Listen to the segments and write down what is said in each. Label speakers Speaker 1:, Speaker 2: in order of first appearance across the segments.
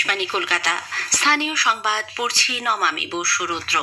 Speaker 1: আকাশবাণী কলকাতা। স্থানীয় সংবাদ পড়ছি নমামি বসুরুদ্র।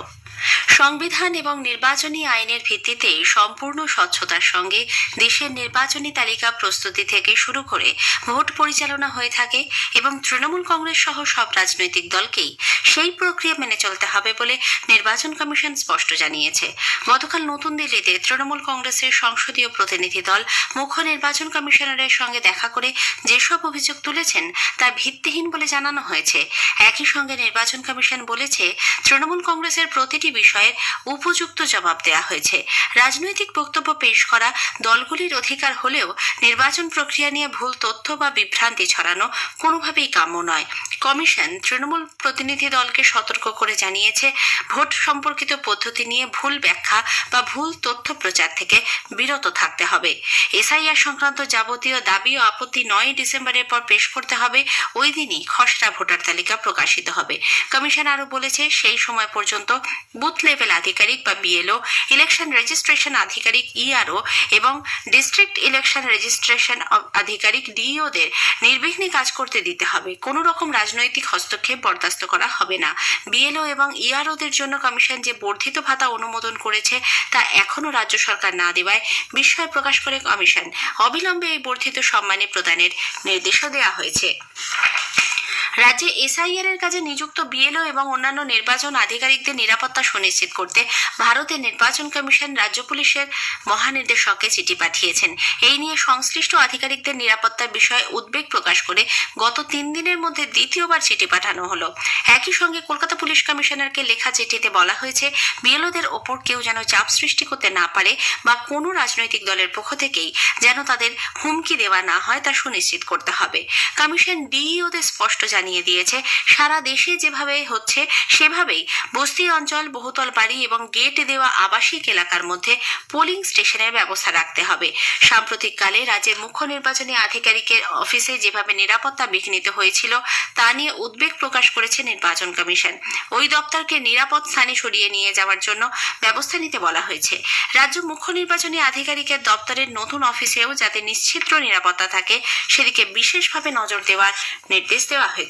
Speaker 1: সংবিধান এবং নির্বাচনী আইনের ভিত্তিতে সম্পূর্ণ স্বচ্ছতার সঙ্গে দেশের নির্বাচনী তালিকা প্রস্তুতি থেকে শুরু করে ভোট পরিচালনা হয়ে থাকে এবং তৃণমূল কংগ্রেস সহ সব রাজনৈতিক দলকেই সেই প্রক্রিয়া মেনে চলতে হবে বলে নির্বাচন কমিশন স্পষ্ট জানিয়েছে। গতকাল নতুন দিল্লিতে তৃণমূল কংগ্রেসের সংসদীয় প্রতিনিধি দল মুখ্য নির্বাচন কমিশনারের সঙ্গে দেখা করে যেসব অভিযোগ তুলেছেন তা ভিত্তিহীন বলে জানানো হয়েছে। একই সঙ্গে নির্বাচন কমিশন বলেছে, তৃণমূল কংগ্রেসের প্রতিটি বিষয়ে উপযুক্ত জবাব দেওয়া হয়েছে। রাজনৈতিক বক্তব্য পেশ করা দলগুলির অধিকার হলেও নির্বাচন প্রক্রিয়া নিয়ে ভুল তথ্য বা বিভ্রান্তি ছড়ানো কোনোভাবেই কাম্য নয়। কমিশন তৃণমূল প্রতিনিধি দলকে সতর্ক করে জানিয়েছে, ভোট সম্পর্কিত পদ্ধতি নিয়ে ভুল ব্যাখ্যা বা ভুল তথ্য প্রচার থেকে বিরত থাকতে হবে। এসআইআর সংক্রান্ত যাবতীয় দাবি ও আপত্তি 9 ডিসেম্বরের পর পেশ করতে হবে। ওই দিনই খসড়া ভোটার তালিকা প্রকাশিত হবে। কমিশন আরও বলেছে, সেই সময় পর্যন্ত বুথ লেভেল আধিকারিক বা বিএলও, ইলেকশন রেজিস্ট্রেশন আধিকারিক ইআরও এবং ডিস্ট্রিক্ট ইলেকশন রেজিস্ট্রেশন আধিকারিক ডিইওদের নির্বিঘ্নে কাজ করতে দিতে হবে। কোনো রকম রাজনৈতিক হস্তক্ষেপ বরদাস্ত করা হবে না। বিএলও এবং ইআরওদের জন্য কমিশন যে বর্ধিত ভাতা অনুমোদন করেছে তা এখনও রাজ্য সরকার না দেওয়ায় বিস্ময় প্রকাশ করে কমিশন অবিলম্বে এই বর্ধিত সম্মানী প্রদানের নির্দেশও দেওয়া হয়েছে। রাজ্যে এসআইআর এর কাজে নিযুক্ত বিএলও এবং অন্যান্য নির্বাচন আধিকারিকদের নিরাপত্তা সুনিশ্চিত করতে ভারতের নির্বাচন কমিশন রাজ্য পুলিশের মহানির্দেশককে চিঠি পাঠিয়েছেন। এই নিয়ে সংশ্লিষ্ট আধিকারিকদের নিরাপত্তার বিষয়ে উদ্বেগ প্রকাশ করে গত 3 দিনের মধ্যে দ্বিতীয়বার চিঠি পাঠানো হলো। একই সঙ্গে কলকাতা পুলিশ কমিশনারকে লেখা চিঠিতে বলা হয়েছে, বিএলওদের ওপর কেউ যেন চাপ সৃষ্টি করতে না পারে বা কোনো রাজনৈতিক দলের পক্ষ থেকেই যেন তাদের হুমকি দেওয়া না হয় তা সুনিশ্চিত করতে হবে। কমিশন ডিইওদের স্পষ্ট জানিয়ে দিয়েছে, সারা দেশে যেভাবে হচ্ছে সেভাবেই বস্তি অঞ্চল, বহুতল বাড়ি এবং গেট দেওয়া আবাসিক এলাকার মধ্যে পোলিং স্টেশনের ব্যবস্থা রাখতে হবে। সাম্প্রতিককালে রাজ্যের মুখ্য নির্বাচনী আধিকারিকের অফিসে যেভাবে নিরাপত্তা বিঘ্নিত হয়েছিল তা নিয়ে উদ্বেগ প্রকাশ করেছে নির্বাচন কমিশন। ওই দপ্তরকে নিরাপদ স্থানে সরিয়ে নিয়ে যাওয়ার জন্য ব্যবস্থা নিতে বলা হয়েছে। রাজ্য মুখ্য নির্বাচনী আধিকারিকের দপ্তরের নতুন অফিসেও যাতে নিশ্চিদ্র নিরাপত্তা থাকে সেদিকে বিশেষভাবে নজর দেওয়ার নির্দেশ দেওয়া হয়েছে।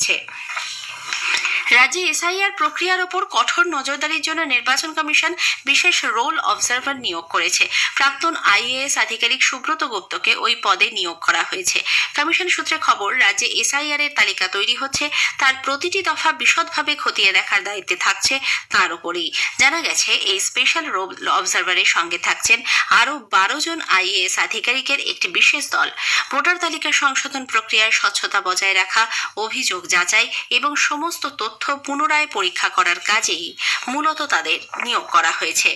Speaker 1: রাজ্যে এসআইআর প্রক্রিয়ার ওপর কঠোর নজরদারির জন্য নির্বাচন কমিশন বিশেষ রোল অবজারভার নিয়োগ করেছে। প্রাক্তন আইএএস আধিকারিক সুব্রত গুপ্তকে ওই পদে নিয়োগ করা হয়েছে। কমিশন সূত্রে খবর, রাজ্যে এসআইআর এর তালিকা তৈরি হচ্ছে, তার প্রতিটি দফা বিশদভাবে খতিয়ে দেখার দায়িত্বে থাকছে তার উপরেই। জানা গেছে, এই স্পেশাল রোল অবজারভারের সঙ্গে থাকছেন আরও 12 জন আইএএস আধিকারিকের একটি বিশেষ দল। ভোটার তালিকা সংশোধন প্রক্রিয়ায় স্বচ্ছতা বজায় রাখা, অভিযোগ যাচাই এবং সমস্ত তথ্য পুনরায় পরীক্ষা করার কাজেই মূলত তাদের নিয়োগ করা হয়েছে।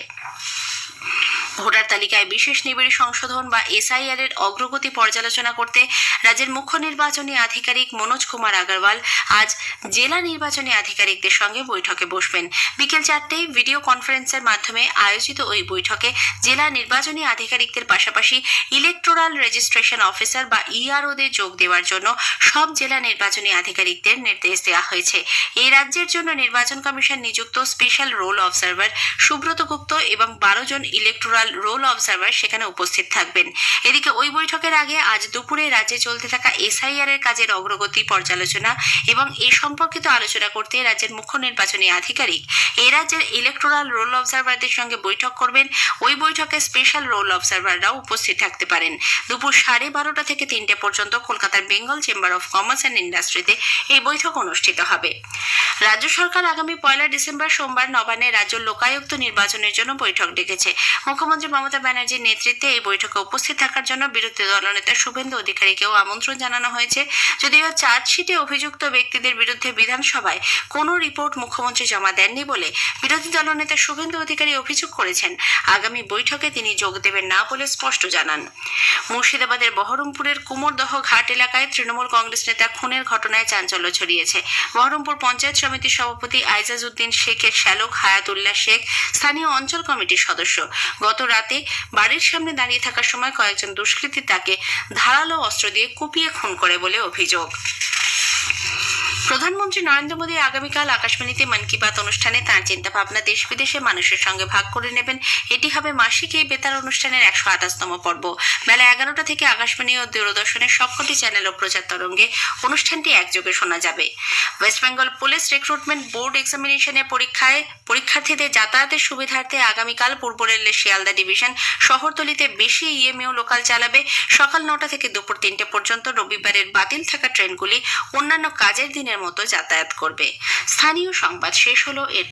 Speaker 1: ভোটার তালিকায় বিশেষ নিবিড় সংশোধন বা এসআইআর এর অগ্রগতি পর্যালোচনা করতে রাজ্যের মুখ্য নির্বাচনী আধিকারিক মনোজ কুমার আগরওয়াল আজ জেলা নির্বাচনী আধিকারিকদের সঙ্গে বৈঠকে বসবেন। বিকেল 4টায় ভিডিও কনফারেন্সের মাধ্যমে আয়োজিত ওই বৈঠকে জেলা নির্বাচনী আধিকারিকদের পাশাপাশি ইলেকটোরাল রেজিস্ট্রেশন অফিসার বা ইআরওদের যোগ দেওয়ার জন্য সব জেলা নির্বাচনী আধিকারিকদের নির্দেশ দেওয়া হয়েছে। এই রাজ্যের জন্য নির্বাচন কমিশন নিযুক্ত স্পেশাল রোল অবজারভার সুব্রত গুপ্ত এবং 12 জন ইলেকটোরাল রোল অবজারভার সেখানে উপস্থিত থাকবেন। এদিকে ওই বৈঠকের আগে আজ দুপুরে রাজ্যে চলতে থাকা এসআইআর এর কাজের অগ্রগতি পর্যালোচনা এবং এ সম্পর্কিত আলোচনা করতে রাজ্যের মুখ্য নির্বাচনী আধিকারিক এই রাজ্যের ইলেকটোরাল রোল অবজারভারদের সঙ্গে বৈঠক করবেন। ওই বৈঠকে স্পেশাল রোল অবজারভাররাও উপস্থিত থাকতে পারেন। দুপুর 12:30 থেকে 3টে পর্যন্ত কলকাতার Bengal chamber of commerce and ইন্ডাস্ট্রিতে এই বৈঠক অনুষ্ঠিত হবে। রাজ্য সরকার আগামী 1 ডিসেম্বর সোমবার নবান্নে রাজ্য লোকায়ুক্ত নির্বাচনের জন্য বৈঠক ডেকেছে। মুখ্যমন্ত্রী মমতা ব্যানার্জির নেতৃত্বে এই বৈঠকে উপস্থিত থাকার জন্য বিরোধী দলনেতা শুভেন্দু অধিকারীকেও আমন্ত্রণ জানানো হয়েছে। যদিও চার্জশিটে অভিযুক্ত ব্যক্তিদের বিরুদ্ধে বিধানসভায় কোনো রিপোর্ট মুখ্যমন্ত্রী জমা দেননি বলে বিরোধী দলনেতা শুভেন্দু অধিকারী অভিযোগ করেছেন। আগামী বৈঠকে তিনি যোগ দেবেন না বলে স্পষ্ট জানান। মুর্শিদাবাদের বহরমপুরের কুমোরদহ ঘাট এলাকায় তৃণমূল কংগ্রেস নেতা খুনের ঘটনায় চাঞ্চল্য ছড়িয়েছে। বহরমপুর পঞ্চায়েত সমিতির সভাপতি আইজাজ উদ্দিন শেখের শ্যালক হায়াতুল্লাহ শেখ স্থানীয় অঞ্চল কমিটির সদস্য। গত রাতে বাড়ির সামনে দাঁড়িয়ে থাকার সময় কয়েকজন দুষ্কৃতী তাকে ধারালো অস্ত্র দিয়ে কুপিয়ে খুন করে বলে অভিযোগ। প্রধানমন্ত্রী নরেন্দ্র মোদী আগামীকাল আকাশবাণীতে মন কি বাত অনুষ্ঠানে তাঁর চিন্তাভাবনা দেশ বিদেশে মানুষের সঙ্গে ভাগ করে নেবেন। এটি হবে মাসিক এই বেতার অনুষ্ঠানের 128তম পর্ব। বেলা 11টা থেকে আকাশবাণী ও দূরদর্শনের সবকটি চ্যানেল ও প্রচার তরঙ্গে অনুষ্ঠানটি একযোগে শোনা যাবে। West Bengal police recruitment board এক্সামিনেশনের পরীক্ষার্থীদের যাতায়াতের সুবিধার্থে আগামীকাল পূর্ব রেলের শিয়ালদা ডিভিশন শহরতলিতে বেশি ইএমইউ লোকাল চালাবে। সকাল 9টা থেকে দুপুর 3টে পর্যন্ত রবিবারের বাতিল থাকা ট্রেনগুলি অন্যান্য কাজের দিনের মতো যাতায়াত করবে। স্থানীয় সংবাদ শেষ হলো। এর